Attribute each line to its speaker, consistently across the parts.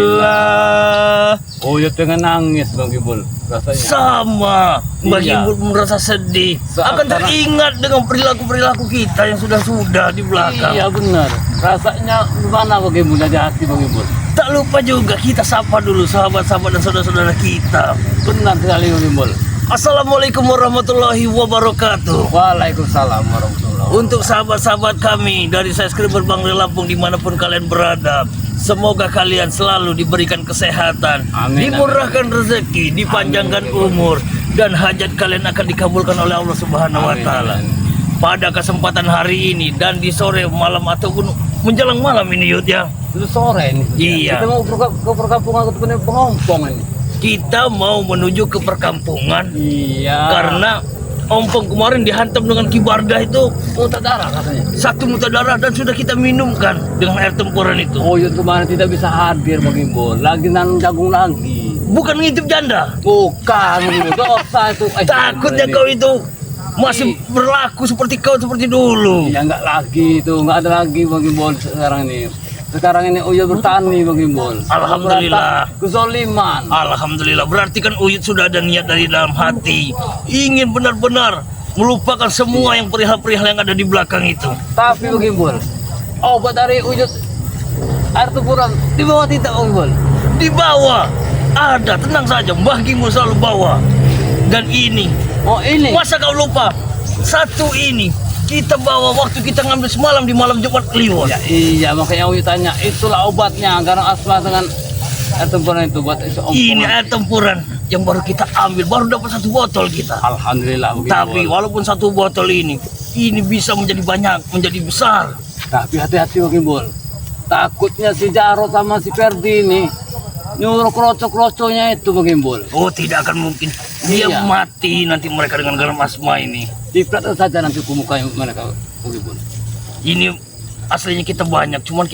Speaker 1: Habibillah.
Speaker 2: Uyut dengan nangis Bang Gimbul rasanya.
Speaker 1: Sama Bang
Speaker 2: Iya.
Speaker 1: Gimbul merasa sedih. Akan
Speaker 2: Karena-
Speaker 1: teringat dengan perilaku-perilaku kita yang sudah di belakang.
Speaker 2: Iya benar. Rasanya gimana Bang Gimbul? Ada hati Bang Gimbul.
Speaker 1: Tak lupa juga kita sapa dulu sahabat-sahabat dan saudara-saudara kita.
Speaker 2: Benar sekali Bang Gimbul.
Speaker 1: Assalamualaikum warahmatullahi wabarakatuh.
Speaker 2: Waalaikumsalam warahmatullahi wabarakatuh.
Speaker 1: Untuk sahabat-sahabat kami dari Subscriber Bang Lampung dimanapun kalian berada, semoga kalian selalu diberikan kesehatan,
Speaker 2: Amin,
Speaker 1: dimurahkan rezeki, dipanjangkan umur, dan hajat kalian akan dikabulkan oleh Allah Subhanahu wa
Speaker 2: Amin,
Speaker 1: Ta'ala.
Speaker 2: amin.
Speaker 1: Pada kesempatan hari ini dan di sore malam ataupun menjelang malam ini Yud ya,
Speaker 2: Itu sore ini.
Speaker 1: Iya.
Speaker 2: Kita mau ke perkampungan ketemu pengompong ini.
Speaker 1: kita mau menuju ke perkampungan
Speaker 2: Iya.
Speaker 1: karena ompong kemarin dihantam dengan kibardah itu
Speaker 2: muntah darah katanya.
Speaker 1: satu muntah darah dan sudah kita minumkan dengan air tempuran itu.
Speaker 2: Uyut kemarin tidak bisa hadir Bang Gimbul. Lagi nanam jagung lagi.
Speaker 1: Bukan ngintip janda.
Speaker 2: Bukan, dosa itu.
Speaker 1: Takutnya kau itu masih berlaku seperti kau seperti dulu.
Speaker 2: Ya enggak lagi itu, enggak ada lagi Bang Gimbul sekarang ini. Sekarang ini Uyut bertani Bang Gimbul.
Speaker 1: Alhamdulillah.
Speaker 2: Kezoliman.
Speaker 1: Alhamdulillah, berarti kan Uyut sudah ada niat dari dalam hati, ingin benar-benar melupakan semua yang perihal-perihal yang ada di belakang itu.
Speaker 2: Tapi Bang Gimbul, obat dari Uyut air teburan dibawa tidak Bang Gimbul?
Speaker 1: Di bawah ada, tenang saja, Mbah Gimbul selalu bawa. Dan ini,
Speaker 2: Oh ini.
Speaker 1: masa kau lupa? Satu ini kita bawa waktu kita ngambil semalam di malam Jumat Kliwon.
Speaker 2: Ya iya, makanya Uyut tanya, itulah obatnya garam asma dengan air teburan itu buat itu
Speaker 1: Ini air tempuran yang baru kita ambil, baru dapat satu botol kita.
Speaker 2: Alhamdulillah Bang
Speaker 1: Tapi
Speaker 2: Gimbul.
Speaker 1: walaupun satu botol ini bisa menjadi banyak, menjadi besar.
Speaker 2: Tapi hati-hati Bang Gimbul. Takutnya si Jarot sama si Ferdi ini nyuruh kroco-kroconya itu Bang Gimbul.
Speaker 1: Oh, tidak akan mungkin. Dia
Speaker 2: Iya.
Speaker 1: mati nanti mereka dengan garam asma ini.
Speaker 2: Diplat saja nanti kumukanya mereka Bang Gimbul.
Speaker 1: Ini aslinya kita banyak, cuman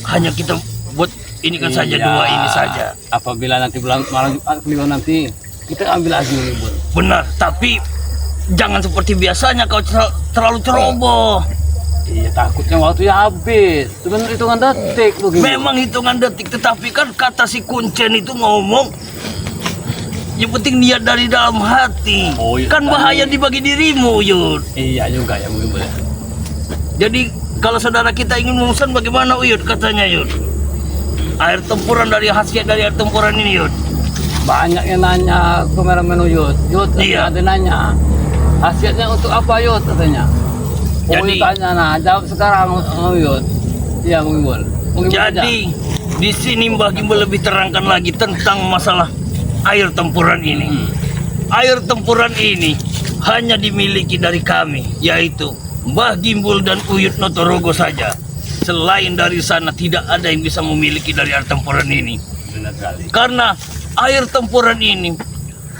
Speaker 1: hanya kita buat ini kan saja,
Speaker 2: Iya.
Speaker 1: dua ini saja.
Speaker 2: Apabila nanti bulan malam Jumat Kliwon nanti kita ambil lagi Bang Gimbul.
Speaker 1: Benar, tapi jangan seperti biasanya kau terlalu ceroboh.
Speaker 2: Iya, takutnya waktunya habis. Cuma hitungan detik Bang Gimbul.
Speaker 1: Memang hitungan detik, tetapi kan kata si Kuncen itu ngomong, yang penting niat dari dalam hati.
Speaker 2: Oh, iya,
Speaker 1: Kan bahaya dibagi dirimu, Yud.
Speaker 2: Iya juga ya Bang Gimbul.
Speaker 1: Jadi kalau saudara kita ingin memesan bagaimana, Yud? Katanya, Yud. Air tempuran dari khasiat dari air tempuran ini, Yud.
Speaker 2: Banyak yang nanya kameramen Uyut. Yud,
Speaker 1: Iya.
Speaker 2: ada nanya. Khasiatnya untuk apa Yud katanya?
Speaker 1: Jadi-
Speaker 2: Uyut tanya, nah jawab sekarang Uyut. Iya Bang Gimbul. Bang Gimbul aja.
Speaker 1: Jadi di sini Mbah Gimbul lebih terangkan lagi tentang masalah air tempuran ini. Air tempuran ini hanya dimiliki dari kami, yaitu Mbah Gimbul dan Uyut Notorogo saja. Selain dari sana tidak ada yang bisa memiliki dari air tempuran ini.
Speaker 2: Benar sekali.
Speaker 1: Karena air tempuran ini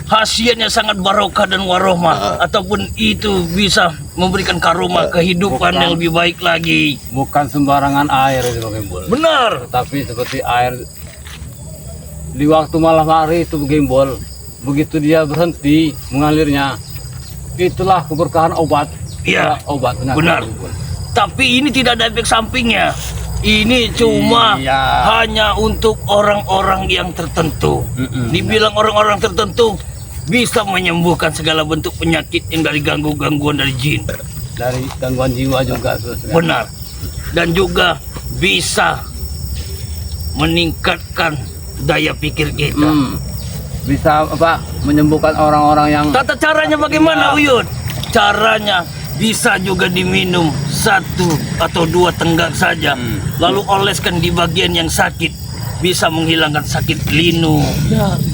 Speaker 1: khasiatnya sangat barokah dan warohmah, ataupun itu bisa memberikan karomah kehidupan yang lebih baik lagi.
Speaker 2: Bukan sembarangan air itu Bang Gimbul.
Speaker 1: Benar.
Speaker 2: Tapi seperti air di waktu malam hari itu Bang Gimbul. Begitu dia berhenti mengalirnya, itulah keberkahan obat.
Speaker 1: Iya.
Speaker 2: Itulah obat benar.
Speaker 1: Benar.
Speaker 2: Bang Gimbul.
Speaker 1: Tapi ini tidak ada efek sampingnya. Ini cuma
Speaker 2: Iya.
Speaker 1: hanya untuk orang-orang yang tertentu.
Speaker 2: Mm-mm.
Speaker 1: Dibilang orang-orang tertentu bisa menyembuhkan segala bentuk penyakit yang dari gangguan dari jin.
Speaker 2: Dari gangguan jiwa juga.
Speaker 1: Benar. Dan juga bisa meningkatkan daya pikir kita.
Speaker 2: Bisa apa menyembuhkan orang-orang yang
Speaker 1: Tata caranya bagaimana,
Speaker 2: Iya.
Speaker 1: Uyut? Caranya bisa juga diminum 1 atau 2 tenggak saja, lalu oleskan di bagian yang sakit, bisa menghilangkan sakit linu,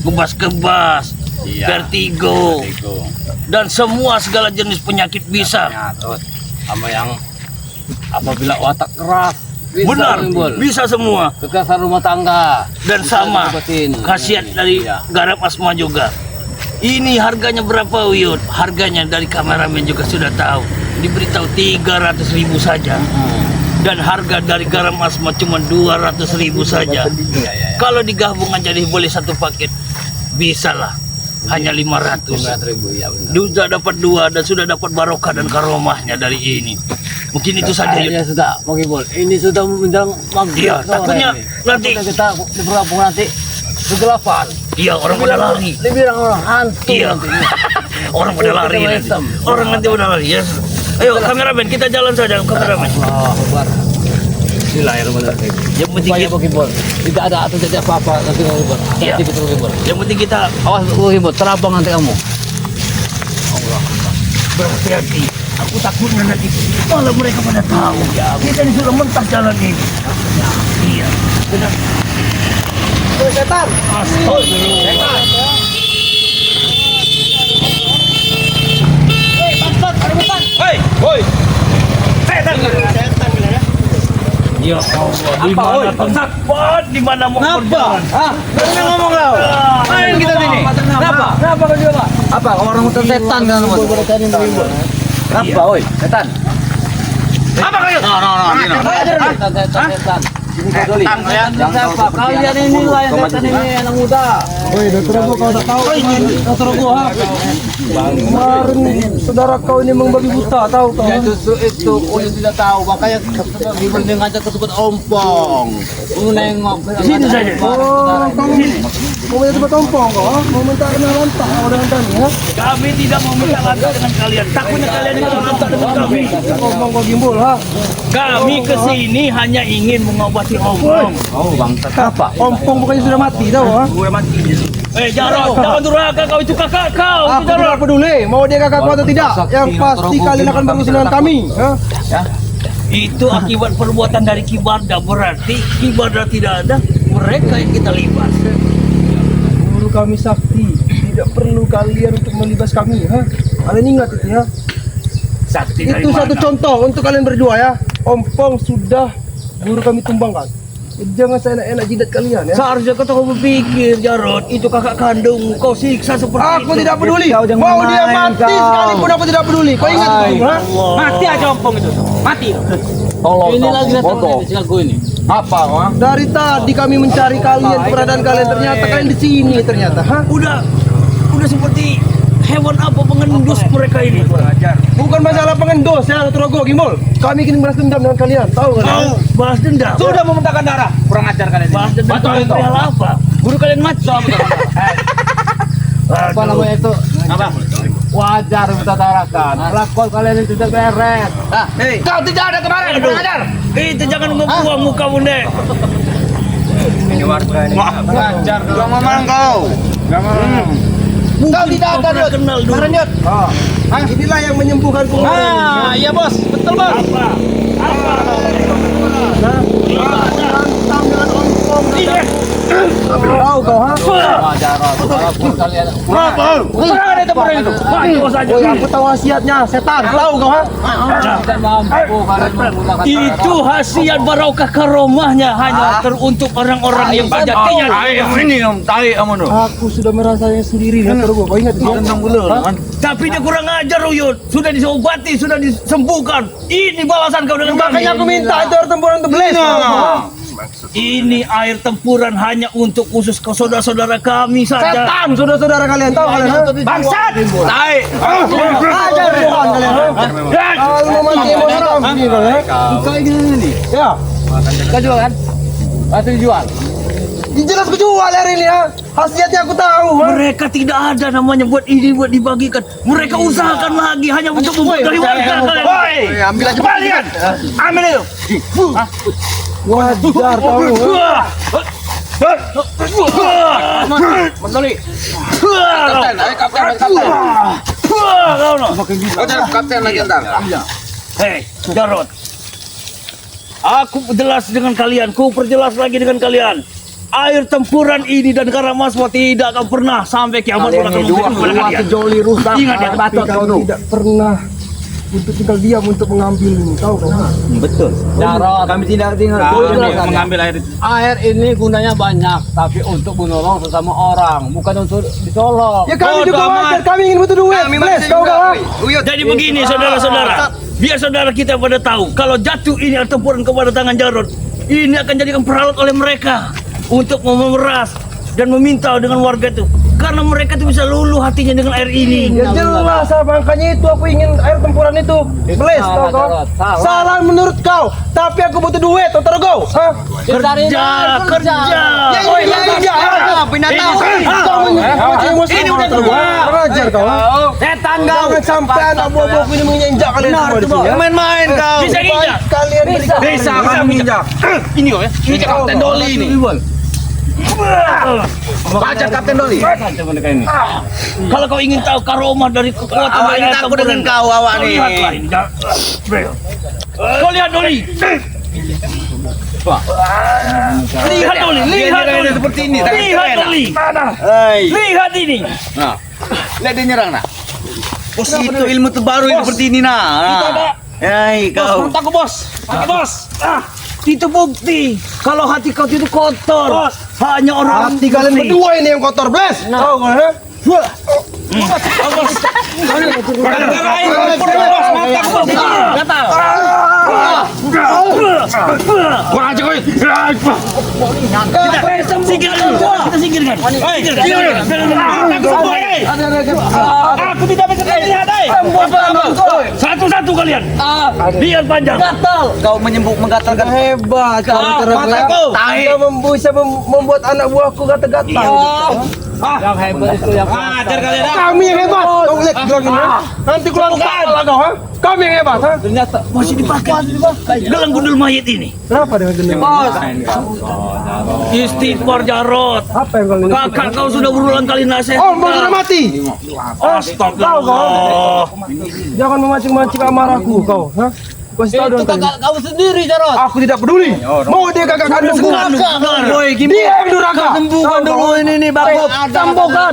Speaker 1: kebas-kebas,
Speaker 2: Iya.
Speaker 1: vertigo,
Speaker 2: itu
Speaker 1: dan semua segala jenis penyakit bisa.
Speaker 2: terus sama yang apabila watak keras bisa
Speaker 1: Benar,
Speaker 2: timbul.
Speaker 1: bisa semua.
Speaker 2: Kekerasan rumah tangga
Speaker 1: Dan
Speaker 2: bisa
Speaker 1: sama
Speaker 2: diobatin.
Speaker 1: khasiat dari
Speaker 2: Iya.
Speaker 1: garam asma juga. Ini harganya berapa, Uyut? Harganya dari kameramen juga sudah tahu. Diberitahu 300.000 saja. Dan harga dari garam asma cuma 200.000 saja.
Speaker 2: Iya, iya.
Speaker 1: Kalau digabungkan jadi boleh satu paket, bisa lah. Hanya 500.
Speaker 2: 500.000 ya benar.
Speaker 1: Sudah dapat 2 dan sudah dapat barokah dan karomahnya dari ini. Mungkin itu saja Yud.
Speaker 2: Ya sudah, Bang Gimbal. Ini sudah menjelang maghrib.
Speaker 1: Iya, takutnya nanti
Speaker 2: kita di berlabuh nanti kegelapan.
Speaker 1: iya orang pada lari.
Speaker 2: Dibilang orang hantu.
Speaker 1: Iya.
Speaker 2: nanti.
Speaker 1: Orang pada lari nanti. Orang nanti pada lari ya. Ayo kameramen kita jalan saja kameramen.
Speaker 2: Allah Akbar. Bismillahirrahmanirrahim.
Speaker 1: Yang penting
Speaker 2: Supaya
Speaker 1: kita,
Speaker 2: Bang Gimbal tidak ada atau tidak apa-apa nanti Bang Gimbal.
Speaker 1: Iya.
Speaker 2: Hati betul Bang Gimbal.
Speaker 1: yang penting kita
Speaker 2: Awas Bang Gimbal, terabang nanti kamu.
Speaker 1: berhati-hati. Aku takutnya nanti malah mereka pada tahu ya. Kita ini sudah mentas jalan ini. Iya. Benar.
Speaker 3: Setan.
Speaker 1: Astagfirullah. Hei, woi. Setan.
Speaker 3: Setan bilang ya.
Speaker 1: Ya Allah, di
Speaker 2: Apa,
Speaker 1: mana
Speaker 2: woi?
Speaker 1: tempat? Di mana mau berjalan?
Speaker 2: Ah, berani ngomong kau. Main kita sini. Kenapa? Kenapa kau juga? Apa? Orang hutan setan kan kamu? Kenapa, oi? Setan.
Speaker 1: Apa kalian?
Speaker 2: Setan. Ini kau doli. Siapa? Kalian ini lah yang setan ini anak muda.
Speaker 3: Woi, dokter Abu kau tak tahu ini dokter Abu ha. Kemarin saudara kau ini membagi buta tahu kau.
Speaker 2: Ya itu kau yang tidak tahu. Makanya Gimbal dengan ngajak ke tempat ompong. Nengok.
Speaker 1: Sini saja.
Speaker 3: Oh, kamu mau minta tempat tompong kau? Ha? Mau minta kenalan tak kau dengan kami ha?
Speaker 1: Kami tidak mau minta lantak dengan kalian. Takutnya kalian ini lantak dengan kami.
Speaker 3: Ngomong kau gimbal ha.
Speaker 1: Kami kesini hanya ingin mengobati ompong.
Speaker 2: Oh, bangsa apa?
Speaker 3: Ompong bukannya sudah mati tahu ha?
Speaker 1: Jarod, jangan durhaka kau itu kakak kau.
Speaker 3: Aku tidak peduli mau dia kakak kau atau tidak. Yang pasti kalian akan berurusan dengan kami. Ha?
Speaker 2: Ya.
Speaker 1: Itu akibat perbuatan dari Kibarda. Berarti Kibarda tidak ada, mereka yang kita libas.
Speaker 3: Guru kami sakti. Tidak perlu kalian untuk melibas kami ha. Kalian ingat itu ya.
Speaker 1: Sakti dari
Speaker 3: Itu satu
Speaker 1: mana?
Speaker 3: contoh untuk kalian berdua ya. Ompong sudah guru kami tumbangkan. Jangan seenak-enak jidat kalian ya.
Speaker 1: Seharusnya kau berpikir, Jarod, itu kakak kandung kau siksa seperti
Speaker 3: Aku
Speaker 1: itu.
Speaker 3: tidak peduli.
Speaker 2: Kau jangan
Speaker 3: Mau dia
Speaker 2: main,
Speaker 3: mati
Speaker 2: kau.
Speaker 3: sekalipun aku tidak peduli. Kau ingat itu ha?
Speaker 1: Allah.
Speaker 4: Mati aja ompong itu. Mati.
Speaker 2: Tolong. Ini lagi datang ini silaku ini. Apa, Bang?
Speaker 3: Dari tadi kami mencari kalian, keberadaan kalian ternyata kalian di sini ternyata. Ha?
Speaker 1: Udah seperti hewan apa pengendus mereka ini.
Speaker 3: Bukan masalah pengendos ya, Trogo Gimbal. Kami ingin balas dendam dengan kalian, tahu kan?
Speaker 1: Kau balas dendam.
Speaker 4: Sudah memuntahkan darah. Kurang ajar kalian.
Speaker 1: Balas dendam
Speaker 2: Betul,
Speaker 1: dengan
Speaker 2: itu.
Speaker 1: hal apa? Guru kalian mati.
Speaker 2: Apa namanya itu? Apa? Wajar kita tarakan. Lakon kalian itu tidak beres. Nah,
Speaker 4: Kau tidak ada kemarin.
Speaker 1: Aduh.
Speaker 4: Kurang ajar.
Speaker 1: Itu jangan membuang muka bunda.
Speaker 4: Ajar. Gak mau kau. Gak mau.
Speaker 3: Kau tidak ada
Speaker 1: Pernah kenal dulu.
Speaker 3: Inilah yang menyembuhkan kemarin.
Speaker 4: Ah, iya bos. Betul bos.
Speaker 1: Apa?
Speaker 3: Lantang dengan ompong. Tahu kau ha?
Speaker 2: wajar. Walaupun kalian
Speaker 4: Kurang ada tempat itu.
Speaker 1: Mati saja.
Speaker 3: Oh, aku tahu wasiatnya, setan. Tahu kau ha?
Speaker 2: tidak mampu kalian menggunakan
Speaker 1: Itu khasiat barokah karomahnya hanya teruntuk orang-orang yang sejatinya.
Speaker 3: Aku sudah merasakannya sendiri ya, Trogo. Kau ingat itu? Ha?
Speaker 1: Tapi dia kurang ajar, Uyut. Sudah diobati, sudah disembuhkan. Ini balasan kau dengan
Speaker 3: Makanya aku
Speaker 1: kami.
Speaker 3: minta itu air tempuran untuk beles.
Speaker 1: Ini air tempuran hanya untuk khusus ke saudara-saudara kami saja.
Speaker 3: Setan, saudara-saudara kalian tahu kalian ha?
Speaker 1: Bangsat!
Speaker 3: Ajar Tuhan kalian ha? Kalau mau mati emosi kami kalian ha?
Speaker 2: kayak gini nih.
Speaker 3: Ya,
Speaker 2: Kau jual kan? Pasti dijual.
Speaker 3: jelas aku jual hari ini ya. Khasiatnya aku tahu ha?
Speaker 1: Mereka tidak ada namanya buat ini buat dibagikan. Mereka usahakan lagi hanya untuk membodohi warga kalian.
Speaker 4: Ambil aja kalian. Ambil itu.
Speaker 3: Wajar tahu ha?
Speaker 4: Mas Doli.
Speaker 1: Kapten,
Speaker 4: Kau cari kapten lagi ntar.
Speaker 1: hei, Jarod. Aku jelas dengan kalian, ku perjelas lagi dengan kalian. Air tempuran ini dan Karamaswa tidak akan pernah sampai kiamat akan memberikan kepada kalian.
Speaker 3: Joli rusak.
Speaker 1: Ingat ya,
Speaker 3: Tapi kami tidak pernah untuk tinggal diam untuk mengambil ini, tahu kau ha?
Speaker 2: Jarod. Kami tidak tinggal
Speaker 4: Mengambil air itu.
Speaker 2: Air ini gunanya banyak, tapi untuk menolong sesama orang, bukan untuk disolong.
Speaker 3: Ya kami juga wajar, kami ingin butuh duit. Beles kau ha?
Speaker 1: Jadi begini saudara-saudara, biar saudara kita pada tahu kalau jatuh ini air tempuran kepada tangan Jarod, ini akan jadikan peralat oleh mereka untuk memeras dan meminta dengan warga itu Karena mereka tuh bisa luluh hatinya dengan air ini.
Speaker 3: Ya jelas, makanya itu aku ingin air tempuran itu. Beles,
Speaker 2: salah,
Speaker 3: kau.
Speaker 2: Jarot, salah.
Speaker 3: Salah menurut kau. Tapi aku butuh duit, Totorogo. Hah?
Speaker 1: Kerja.
Speaker 3: Kau menyebut emosi
Speaker 1: Ini udah
Speaker 3: Totorogo. Belajar kau.
Speaker 2: Setan
Speaker 3: Jangan sampai anak buah-buahku ini menginjak kalian semua di sini. Ya.
Speaker 4: Main-main kau.
Speaker 1: Bisa injak.
Speaker 3: Kalian
Speaker 4: Bisa kamu menginjak.
Speaker 1: Ini kok ya. Ini Kapten Doli ini.
Speaker 4: Baca Kapten Doli.
Speaker 1: Kalau kau ingin tahu karomah dari kekuatan
Speaker 4: Awak ini
Speaker 1: air
Speaker 4: takut
Speaker 1: tempuran,
Speaker 4: dengan kau, awak
Speaker 1: kau
Speaker 4: nih.
Speaker 1: lihatlah ini. Kau lihat Doli. Lihat Doli, lihat Doli.
Speaker 4: Seperti ini.
Speaker 1: Lihat Doli.
Speaker 4: Hei.
Speaker 1: Lihat ini.
Speaker 4: Nah, lihat dia nyerang nah. Itu ilmu terbaru yang seperti ini nah. Hei kau.
Speaker 1: Aku bos. Itu bukti kalau hati kau itu kotor. Hanya orang
Speaker 3: hati kalian berdua ini yang kotor, Bles. Tahu kan?
Speaker 1: Kurang aja kau. Singkirkan. Kita singkirkan. Aku tidak bisa melihat. Satu-satu kalian. Lihat panjang.
Speaker 4: Kau menyembuk menggatalkan.
Speaker 3: Hebat kau
Speaker 4: mataku.
Speaker 3: Kau bisa membuat anak buahku gatal-gatal.
Speaker 2: Yang hebat itu yang
Speaker 1: Ajar kalian.
Speaker 3: Kami yang hebat. Kau lihat bilang ini. Nanti kurang salah kau, ha? Kami yang hebat, ha?
Speaker 2: ternyata
Speaker 1: Masih dipakai. Gelang gundul mayat ini.
Speaker 3: Kenapa dengan gendeng?
Speaker 1: Istighfar Jarot.
Speaker 3: Apa yang kau lihat?
Speaker 1: Kakak kau sudah berulang kali nasihat.
Speaker 3: Oh, mau sudah mati.
Speaker 1: Astagfirullah.
Speaker 3: Jangan memancing-mancing amarahku kau, ha? Kasih tahu dong tadi.
Speaker 2: kau sendiri Jarot.
Speaker 3: Aku tidak peduli. Mau dia kakak kandungku.
Speaker 1: Boy,
Speaker 3: Dia yang durhaka.
Speaker 4: Sembuhkan dulu ini Bagus.
Speaker 3: Sembuhkan.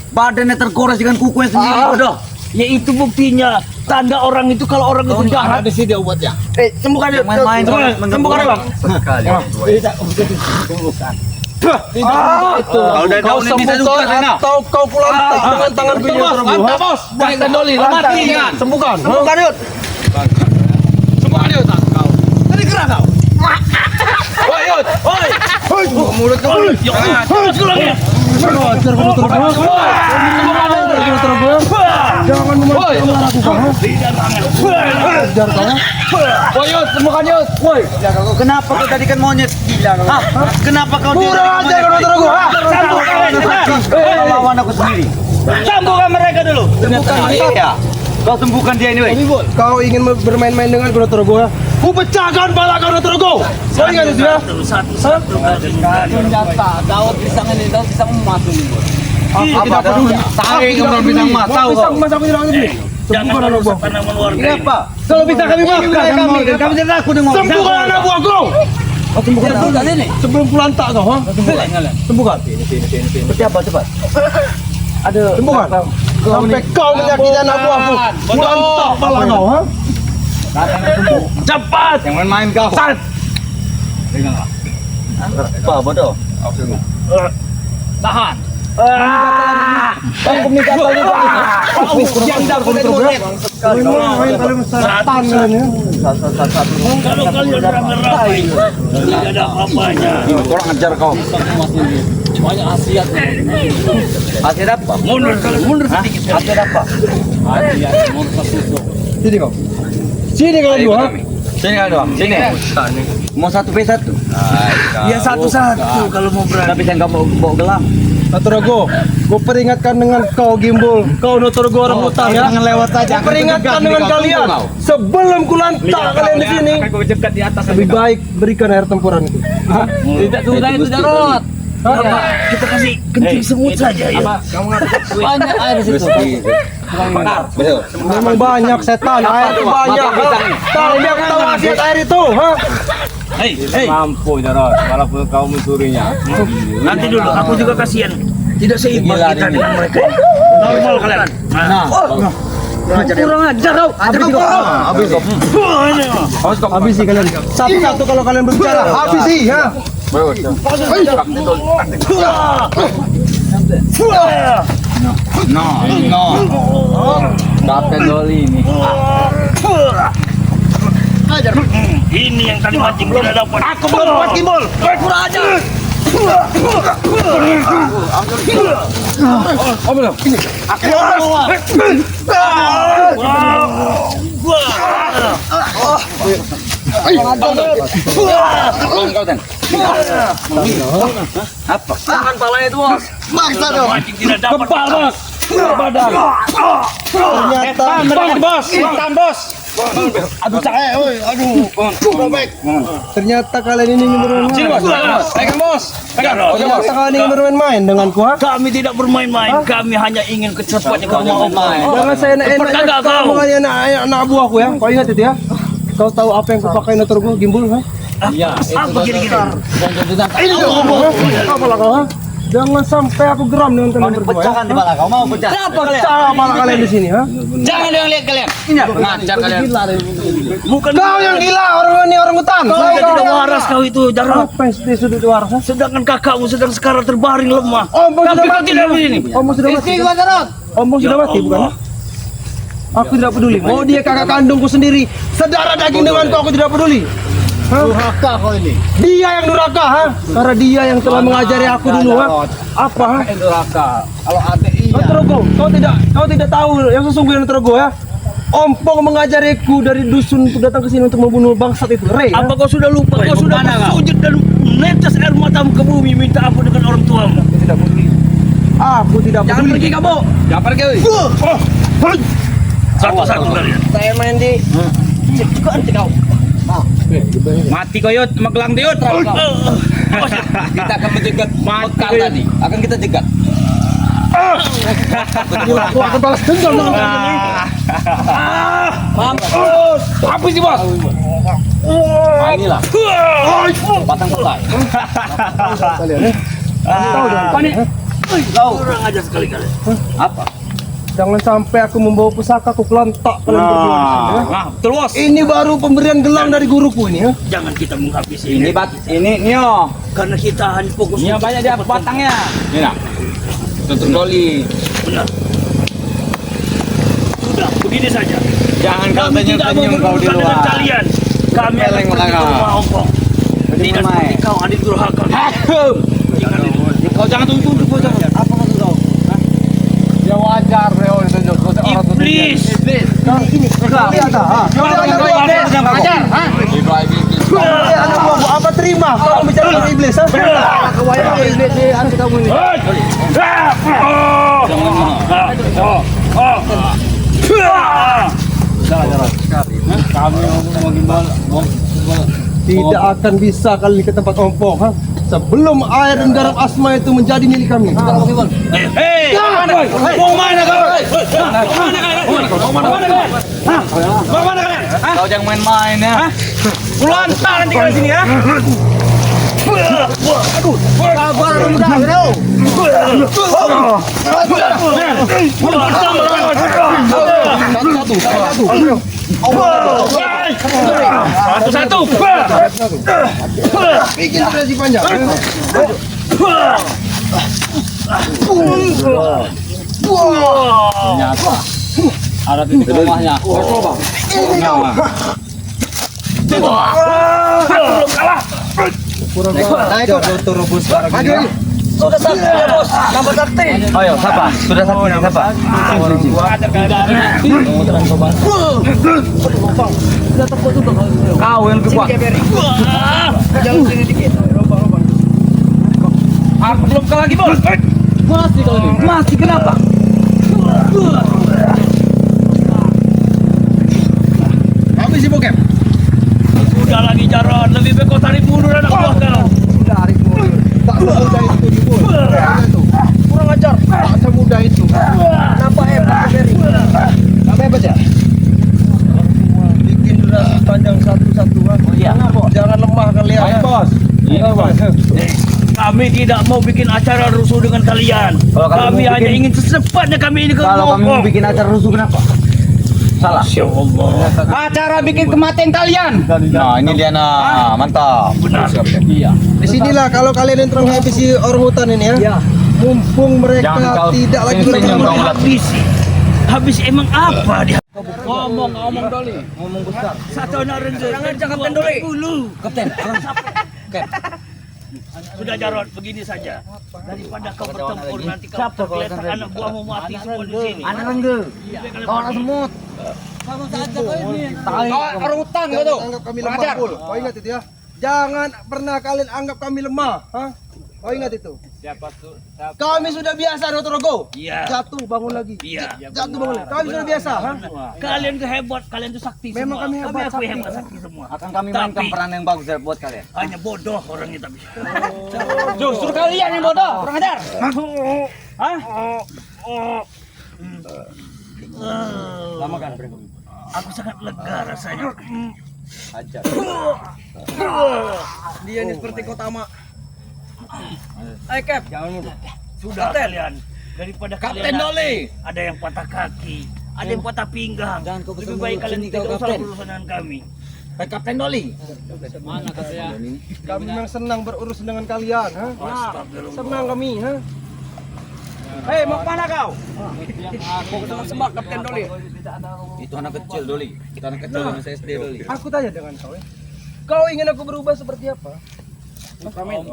Speaker 4: Badannya terkuras dengan kuku yang sendiri. Bodoh.
Speaker 1: ya itu buktinya. Tanda orang itu kalau orang itu jahat.
Speaker 2: Di sini obatnya.
Speaker 1: Sembuhkan yuk.
Speaker 4: Main-main.
Speaker 1: Sembuhkan ya, Bang.
Speaker 4: Kalau udah
Speaker 3: Kau
Speaker 4: kau ini bisa
Speaker 3: sembuhkan
Speaker 4: juga
Speaker 3: atau kau pulang dengan tanganku yang terbuka.
Speaker 2: Bos, Kapten Doli,
Speaker 3: Mati. Sembuhkan.
Speaker 4: Sembuhkan yuk.
Speaker 1: Tadi gerak kau. Woi, Yud. Woi.
Speaker 4: Mulut kau.
Speaker 1: Ya.
Speaker 3: Jangan memancing amarahku kau. Ajar kau.
Speaker 2: Woi, Yud, sembuhkan Yud. Woi.
Speaker 4: Kenapa kau tadi kan monyet? Hah? Kenapa kau
Speaker 3: Kurang ajar kau terlalu.
Speaker 4: lawan aku sendiri?
Speaker 1: Sambungkan mereka dulu.
Speaker 4: Iya. Kau sembuhkan dia ini, weh.
Speaker 3: Kau ingin bermain-main dengan Kunotorogo, ha? Ku pecahkan pala Kunotorogo. Kau ingat itu ya?
Speaker 1: Satu.
Speaker 2: Senjata, Daud pisang ini, Daud pisang emas ini.
Speaker 3: Aku tidak peduli.
Speaker 4: Tarik kau pisang emas, tahu kau.
Speaker 3: Pisang emas aku tidak peduli.
Speaker 1: Jangan
Speaker 3: Sembuhkan anak
Speaker 1: merusak
Speaker 3: buahku.
Speaker 1: tanaman warga
Speaker 4: Ini
Speaker 1: ini.
Speaker 4: apa?
Speaker 3: Kalau bisa kami maafkan kami.
Speaker 4: Kami tidak takut dengan
Speaker 3: Sembuhkan anak buahku.
Speaker 2: Sembuhkan ini.
Speaker 3: Sebelum pulang tak kau, ha? Sembuhkan.
Speaker 4: Seperti apa cepat?
Speaker 3: Sembuhkan. Sampai kau menyakiti anak buahku. Pulang tak pala kau, ha?
Speaker 1: Cepat.
Speaker 4: Yang main-main kau.
Speaker 1: Sat.
Speaker 4: Apa bodoh?
Speaker 1: Tahan.
Speaker 3: Aku minta tadi.
Speaker 4: Yang dapat murid.
Speaker 1: Kalau kalian ramai-ramai, tidak ada apa-apanya.
Speaker 4: Kurang ajar kau.
Speaker 2: Banyak asiat.
Speaker 4: Hasil apa?
Speaker 1: Mundur kalian, mundur sedikit.
Speaker 4: Hasil apa?
Speaker 2: Asiat, murka susu.
Speaker 3: Sini kau. Sini kau dua, ha?
Speaker 4: Sini kau doang. Sini. Mau 1v1?
Speaker 1: Ya satu-satu kalau mau berani.
Speaker 4: Tapi saya nggak mau bawa gelang.
Speaker 3: Notorogo, gue peringatkan dengan kau Gimbul, kau Notorogo orang hutan ya.
Speaker 4: Jangan lewat saja.
Speaker 3: Gue peringatkan dengan kalian, sebelum kulanta kalian di sini,
Speaker 2: Kau cekat di atas.
Speaker 3: lebih baik berikan air tempuran itu.
Speaker 2: Tidak sudah itu Jarot.
Speaker 1: Apa? Kita kasih kencing semut saja ya.
Speaker 2: Banyak air di situ.
Speaker 4: Betul.
Speaker 3: Memang banyak setan, air itu banyak. Tapi aku tahu hasil air itu, ha?
Speaker 1: Hei,
Speaker 2: Mampu Jarot, walaupun kau mencurinya.
Speaker 1: nanti dulu. Aku juga kasihan. Tidak seimbang
Speaker 2: Gila
Speaker 1: kita
Speaker 2: ini.
Speaker 1: dengan mereka. Normal kalian. Nah.
Speaker 3: Kurang ajar kau. Habis kau. Habisi kalian. Satu-satu kalau kalian berbicara, habisi, ha?
Speaker 4: No.
Speaker 2: Kapten Doli ini.
Speaker 1: Ini yang tadi mancing tidak dapat. Aku belum dapat Kimbol. Kurang aja.
Speaker 4: Apa?
Speaker 3: Tangan palanya itu, Bos.
Speaker 4: Maksa dong.
Speaker 1: Mancing tidak dapat.
Speaker 3: Kepal, Bos. Badan. Ternyata
Speaker 4: Bos. Tahan, Bos. Aduh, cakek, oi. Aduh, robek.
Speaker 3: ternyata kalian ini ingin bermain.
Speaker 4: Sini, Bos. Pegang, Bos. Pegang.
Speaker 3: Ternyata kalian ingin bermain-main denganku, ha?
Speaker 1: Kami tidak bermain-main, kami hanya ingin kecepatan kau mau main.
Speaker 3: Jangan saya
Speaker 1: Perkagak
Speaker 3: enak-enak
Speaker 1: kau.
Speaker 3: mengenai anak buahku ya. Kau ingat itu ya? Kau tahu apa yang kupakai motorku, gimbal, ha?
Speaker 2: Iya,
Speaker 1: Apa gini-gini?
Speaker 3: Ini apalah kau, ha? Jangan sampai aku geram dengan kalian berdua. Ya?
Speaker 4: di bala kau mau pecah.
Speaker 3: Apa pecah malah kalian di sini, ha?
Speaker 4: Jangan yang lihat kalian. Ini ngajar kalian.
Speaker 1: Bukan
Speaker 3: Kau yang gila, orang ini orang hutan.
Speaker 1: kau yang tidak waras kau itu, Jarot.
Speaker 3: Apa yang di sudut waras, ha?
Speaker 1: Sedangkan kakakmu sedang sekarang terbaring lemah.
Speaker 3: Ompong
Speaker 1: Tapi
Speaker 3: sudah
Speaker 1: kau
Speaker 3: mati.
Speaker 1: tidak begini.
Speaker 3: Ompong sudah mati. Ompong sudah
Speaker 1: Ya
Speaker 3: mati, bukan?
Speaker 1: Allah.
Speaker 3: Aku tidak peduli. Mau dia kakak kandungku sendiri, sedarah daging denganku, aku tidak peduli.
Speaker 2: durhaka kau ini.
Speaker 3: Dia yang durhaka, ha? Karena dia yang telah mengajari aku dulu, ha? Apa, ha?
Speaker 2: Durhaka. Kalau ada iya.
Speaker 3: Antrogo, kau tidak tahu yang sesungguhnya Antrogo, ya? Ompong mengajariku dari dusun untuk datang ke sini untuk membunuh bangsat itu, Rey. Ya?
Speaker 1: Apa kau sudah lupa? Kau sudah bersujud dan menetes air matamu ke bumi minta ampun dengan orang tuamu.
Speaker 3: Tidak peduli. Aku tidak peduli.
Speaker 1: kamu.
Speaker 4: Jangan pergi, oi.
Speaker 1: Satu-satu kalian.
Speaker 3: Saya main di cekan kau.
Speaker 4: Mati koyot, magelang diot. Kita akan menjegat mekar tadi. Akan kita jegat.
Speaker 3: Aku akan balas dendam dengan kalian ini.
Speaker 4: Mampus. Apa sih, Bos?
Speaker 2: Nah, inilah. Batang petai.
Speaker 3: Kalian, ya? Tahu dong.
Speaker 1: Panik. Kurang ajar sekali kalian.
Speaker 4: Apa?
Speaker 3: Jangan sampai aku membawa pusaka aku kelantak kalian berdua di sini, ya?
Speaker 4: Nah, betul, Bos.
Speaker 3: Ini baru pemberian gelang dari guruku ini, ya?
Speaker 1: Jangan kita menghabisi
Speaker 4: Ini ini Nio.
Speaker 1: karena kita hanya fokus.
Speaker 4: Nio banyak dia batangnya. Ini nak. Tutup doli.
Speaker 1: Benar. Sudah, begini saja.
Speaker 4: Jangan kau
Speaker 1: Kami tidak mau
Speaker 4: senyum kau di
Speaker 1: berurusan dengan
Speaker 4: luar.
Speaker 1: kalian. Kami akan
Speaker 4: Keleng
Speaker 1: pergi ke
Speaker 4: belakang.
Speaker 1: rumah Ompong. Tidak
Speaker 4: bermain.
Speaker 1: seperti kau adik durhaka.
Speaker 4: Hakum.
Speaker 1: Jangan
Speaker 4: Kau jangan tunduk, kau jangan. Apa maksud kau?
Speaker 2: Ya wajar, Reo itu
Speaker 1: Iblis.
Speaker 3: Ini, lihat, ha?
Speaker 4: Ajar, ha?
Speaker 3: Anak buahku, apa terima? Kau bicara dengan iblis, ha? Kewayang iblis di anak kamu ini.
Speaker 2: Kami mau gimbal.
Speaker 3: Tidak akan bisa kalian ke tempat ompong, ha? Sebelum air dan garam asma itu menjadi milik kami.
Speaker 4: Hei, mau mana kau? Mau mana kalian? Kau jangan main-main ya. Kulantar nanti kalian sini ya.
Speaker 3: Sabar muda, bro.
Speaker 1: Satu-satu.
Speaker 3: Bikin durasi panjang.
Speaker 2: Ternyata ada titik lemahnya.
Speaker 3: Kurang naik turun bus sekarang.
Speaker 1: Sudah satu ya bos. Tambah sakti.
Speaker 4: Ayo, siapa? Sudah satu nih, siapa? Kau yang lebih kuat.
Speaker 1: Jalan sini dikit.
Speaker 4: Aku belum kalah lagi, Bos.
Speaker 2: Masih kau ini.
Speaker 4: Masih kenapa?
Speaker 3: Habis si bokep.
Speaker 1: Sudah lagi Jarod. Lebih baik kau tarik mundur anak buah kau.
Speaker 3: Tarik mundur. Tak semudah itu dibul. Kurang ajar. Tak semudah itu. Kenapa hebat Ferry? Kenapa hebat ya? Bikin durasi panjang satu-satu. Oh iya. Jangan lemah kalian.
Speaker 2: Baik, Bos. Iya, Bos.
Speaker 1: Kami tidak mau bikin acara rusuh dengan kalian.
Speaker 4: Kalau kami
Speaker 1: Kami
Speaker 4: mau
Speaker 1: hanya
Speaker 4: bikin-
Speaker 1: ingin secepatnya kami ini ke
Speaker 4: Kalau kami mau
Speaker 1: Ngokok.
Speaker 4: bikin acara rusuh kenapa? Salah.
Speaker 1: Masya Allah.
Speaker 4: Acara bikin kematian kalian. Nah, ini dia nah, mantap.
Speaker 1: Benar.
Speaker 2: Iya.
Speaker 3: Di sinilah kalau kalian yang menghabisi orang hutan ini ya. Mumpung mereka
Speaker 4: Jangan kau
Speaker 3: tidak lagi
Speaker 4: senyum
Speaker 3: bertemu.
Speaker 4: kau.
Speaker 1: Habis. Habis emang apa dia?
Speaker 2: Ngomong Doli.
Speaker 4: Ngomong besar.
Speaker 1: Satu orang jangan kapten dulu.
Speaker 4: Kapten.
Speaker 1: Sudah Jarod, begini saja. Daripada kau bertempur nanti kau tergeletak anak buahmu mati semua di sini.
Speaker 4: Anak rengge. Kau anak semut.
Speaker 3: Sama saja kau ini.
Speaker 4: Kau orang hutan kau tuh.
Speaker 3: Anggap kami lemah, Bul. Kau ingat itu ya. Jangan pernah kalian anggap kami lemah, ha? Kau ingat itu?
Speaker 2: Siapa tuh? Siapa?
Speaker 3: Kami sudah biasa, Rotorogo.
Speaker 1: Iya.
Speaker 3: Jatuh bangun lagi.
Speaker 1: Iya.
Speaker 3: Jatuh bangun lagi. Kami sudah biasa, ha?
Speaker 1: Kalian tuh hebat, kalian tuh sakti
Speaker 3: Memang
Speaker 1: semua.
Speaker 3: kami hebat,
Speaker 1: akui
Speaker 3: sakti.
Speaker 1: hebat sakti semua.
Speaker 4: Akan kami mainkan
Speaker 1: Tapi-
Speaker 4: peran yang bagus buat kalian.
Speaker 1: Hanya bodoh orangnya tapi.
Speaker 4: Justru kalian yang bodoh, kurang ajar. Hah?
Speaker 2: Lama kan?
Speaker 1: Aku sangat lega rasanya.
Speaker 2: Ajar.
Speaker 3: Dia ini seperti Kotama.
Speaker 4: Ayo Cap.
Speaker 1: Sudah kalian. Daripada
Speaker 4: Kapten
Speaker 1: kalian
Speaker 4: Doli.
Speaker 1: ada yang patah kaki, ada yang patah pinggang.
Speaker 4: Jangan kau
Speaker 1: Lebih
Speaker 4: ketemu
Speaker 1: baik kalian
Speaker 4: sini,
Speaker 1: tidak
Speaker 4: kau,
Speaker 1: usah
Speaker 4: Kapten.
Speaker 1: berurusan dengan kami.
Speaker 4: Baik Kapten Doli.
Speaker 2: Mana katanya?
Speaker 3: Kami memang senang berurus dengan kalian, ha?
Speaker 1: Astagfirullah.
Speaker 3: Senang kami, ha?
Speaker 4: Hei, mau kemana kau? Mau ketemu Sembak Kapten Doli. Itu anak kecil Doli. Itu anak kecil yang masih SD Doli.
Speaker 3: Aku tanya dengan kau, ya. Kau ingin aku berubah seperti apa?
Speaker 4: Ultraman.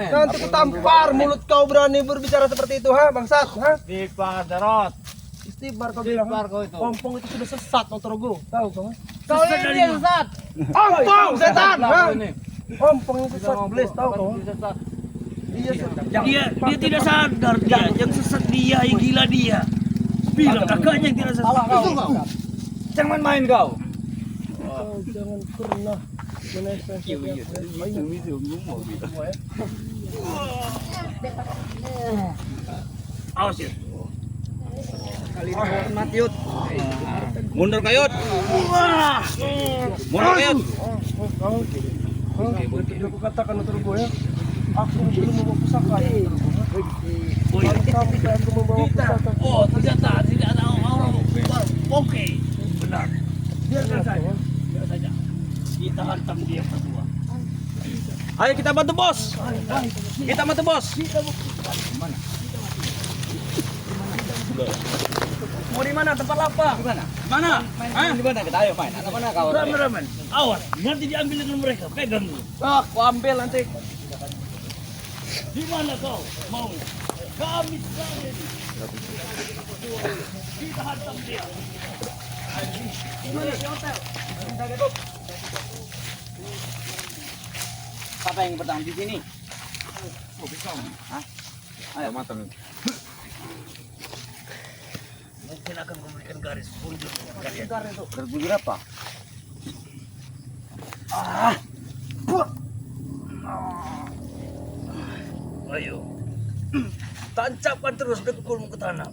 Speaker 3: Nanti ku tampar mulut kau berani berbicara seperti itu, ha? Bangsat, ha?
Speaker 2: Istighfar Jarod.
Speaker 3: Istighfar kau bilang, ha?
Speaker 2: Istighfar kau itu.
Speaker 3: Pompong itu sudah sesat, Rotorogo. Tahu kau, ha?
Speaker 1: Kau ini yang sesat.
Speaker 3: Pompong, setan, ha?
Speaker 2: Ini.
Speaker 3: Pompong yang sesat, Bles, tahu kau? ha? Dia sesat.
Speaker 1: Dia tidak sadar dia, yang sesat dia, yang gila dia. Bilang kakaknya yang tidak sesat.
Speaker 4: Jangan main-main kau.
Speaker 3: Kau jangan pernah menaikkan
Speaker 1: Awas ya.
Speaker 4: Kali ini kau mati Yud. Mundur kayut.
Speaker 1: Wah.
Speaker 4: Mundur kayut.
Speaker 3: Aku katakan Rotorogo, ya. Aku belum membawa pusaka, Rotorogo, ha?
Speaker 1: Oh, iya.
Speaker 3: Sampai aku membawa pusaka.
Speaker 1: Oh, ternyata tidak ada orang. Oke, benar. Biarkan saja. Biarkan saja. Kita hantam dia berdua.
Speaker 4: Ayo kita bantu bos. Kita bantu bos. Mau di mana tempat lapang? Di mana? Mana? Di mana kita ayo main? Mana kau?
Speaker 1: Ramen. Awas, nanti diambil dengan mereka. Pegang dulu.
Speaker 4: Ah, aku ambil nanti.
Speaker 1: Di mana kau mau? Kami sekali. Kita hantam dia.
Speaker 4: Siapa yang pertama di sini? Hah? Ayo matang.
Speaker 1: Mungkin akan memberikan garis punjuk kalian.
Speaker 4: Berbunyi apa?
Speaker 1: Ayo. Tancapkan terus dengkulmu ke tanah.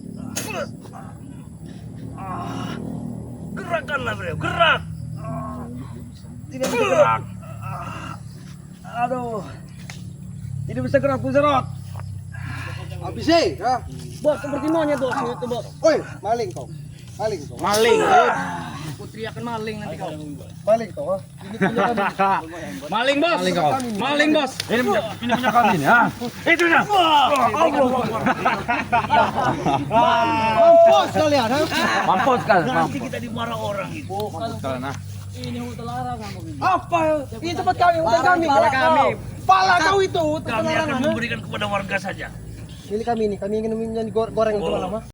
Speaker 1: Gerakkanlah beliau, gerak.
Speaker 3: Tidak bisa gerak. Aduh. Tidak bisa gerak, Bu Jarod. Habis ya.
Speaker 4: Bos, seperti monyet bos itu bos.
Speaker 3: Oi, maling kau. Maling kau.
Speaker 4: Maling. Putri akan maling nanti kau.
Speaker 3: Maling kau, ha? Ini punya kami.
Speaker 4: Maling bos. Maling kau. Maling bos.
Speaker 2: Ini punya kami nih, ha?
Speaker 1: Itunya.
Speaker 3: Mampus kalian, ha?
Speaker 2: Mampus kan?
Speaker 1: Nanti kita dimarah orang itu.
Speaker 2: Kalian, ha?
Speaker 3: Apa? Ini tempat kami, hutan kami.
Speaker 4: Pala kami.
Speaker 3: Pala kau itu,
Speaker 1: Kami akan
Speaker 3: pelarangan, ha?
Speaker 1: memberikan kepada warga saja.
Speaker 3: Milik kami ini, kami ingin minum goreng untuk malam, ha?